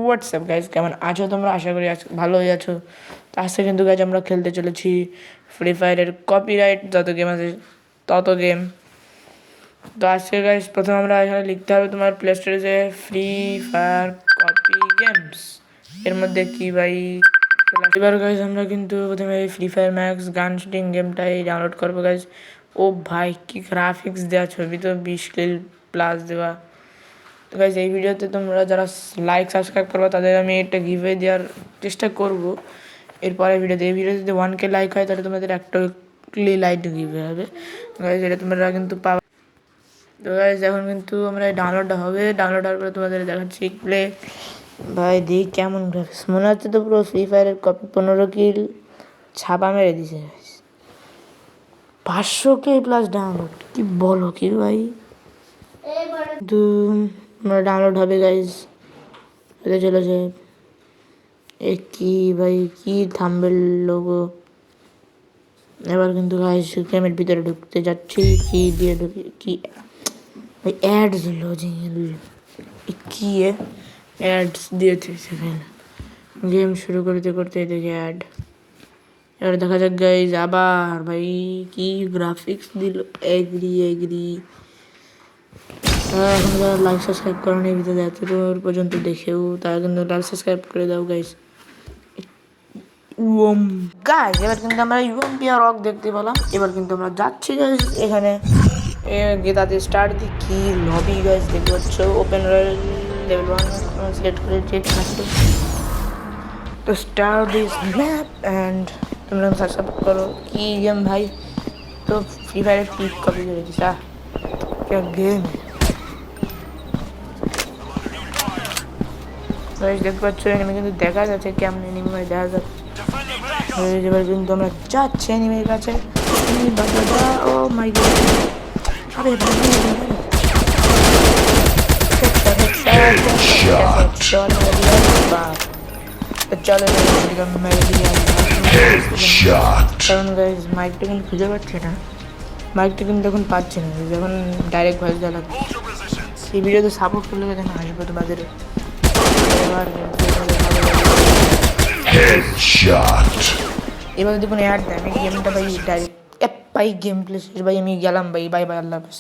WhatsApp guys, কেমন আছো তোমরা? আশা করি ভালোই আছো। তো আজকে কিন্তু গাইজ আমরা খেলতে চলেছি ফ্রি ফায়ারের কপিরাইট যত গেম আছে তত গেম। তো আজকে গাইজ প্রথমে আমরা এখানে লিখতে হবে তোমার প্লে স্টোরে যে ফ্রি ফায়ার কপি গেমস, এর মধ্যে কি ভাই এবার গাইজ আমরা কিন্তু প্রথমে ফ্রি ফায়ার ম্যাক্স গান শুটিং গেমটাই ডাউনলোড করবো গাইজ। ও ভাই কি গ্রাফিক্স দেওয়া, ছবি তো 20 কিল প্লাস দেওয়া। তো গাইজ এই ভিডিওতে তোমরা যারা লাইক সাবস্ক্রাইব করবে তাদের আমি একটা গিভওয়ে দেওয়ার চেষ্টা করব এরপরে ভিডিওতে। এই ভিডিওতে যদি 1K লাইক হয় তাহলে তোমাদের একটা লাইট গিভওয়ে হবে গাইজ, এটা তোমরা কিন্তু পাবে। তো গাইজ এখন কিন্তু আমরা ডাউনলোডটা হবে, ডাউনলোড হওয়ার পরে তোমাদের দেখাচ্ছি প্লে। ভাই দেখি কেমন গ্রাফিক্স, মনে হচ্ছে তো পুরো ফ্রি ফায়ারের কপি। 15 কিল ছাপা মেরে দিছে, 500K প্লাস ডাউনলোড, কি বলো কি ভাই। তো আমরা ডাউনলোড হবে গাইজ, হতে চলেছে। এ কি ভাই, কি থাম্বনেল লোগো। এবার কিন্তু গাইজ গেমের ভিতরে ঢুকতে যাচ্ছি, কি দিয়ে ঢুকি, কি ভাই অ্যাডস লজিং কি অ্যাডস দিয়েছে সেখানে। গেম শুরু করতে করতে দেখি অ্যাড। এবার দেখা যাক গাইজ আবার ভাই কি গ্রাফিক্স দিল। এগ্রি এখন যারা লাইক সাবস্ক্রাইব করেন এই ভিডিওতে এত দূর পর্যন্ত দেখেও তারা কিন্তু লাইক সাবস্ক্রাইব করে দাও গাইজ। গাইজ এবার কিন্তু আমরা ইউএমপি আর রক দেখতে পেলাম। এবার কিন্তু আমরা যাচ্ছি গাইজ এখানে গেতাতে স্টার্ট দি কি লবি গাইজ দেখতে পাচ্ছ। ওপেন রয়্যাল লেভেল 1 সিলেক্ট করে চেক থাকবে। তো স্টার্ট দিস ম্যাপ অ্যান্ড তোমরা সাবস্ক্রাইব করো। কি গেম ভাই, তো ফ্রি ফায়ারের পিক কপি করে দিস। क्या गेम है গাইজ, দেখতে পাচ্ছ এখানে কিন্তু দেখা যাচ্ছে কেমন এনিমি দেখা যাচ্ছে। এবার কিন্তু আমরা যাচ্ছি এনিমির কাছে। ও মাই গড, আরে কারণ গাইজ মাইকটা কিন্তু খুঁজে পাচ্ছে না, মাইকটা কিন্তু এখন পাচ্ছি না, যখন ডাইরেক্ট ভয়েস দেওয়া লাগবে। এই ভিডিওতে সাপোর্ট করলে যখন আসবে তোমাদের। এবার যদি কোনো অ্যাড দেয় আমি গেমটা ভাই ডাইরেক্ট ভাই গেম প্লে শেষ ভাই, আমি গেলাম ভাই, বাই বাই, আল্লাহ হাফেজ।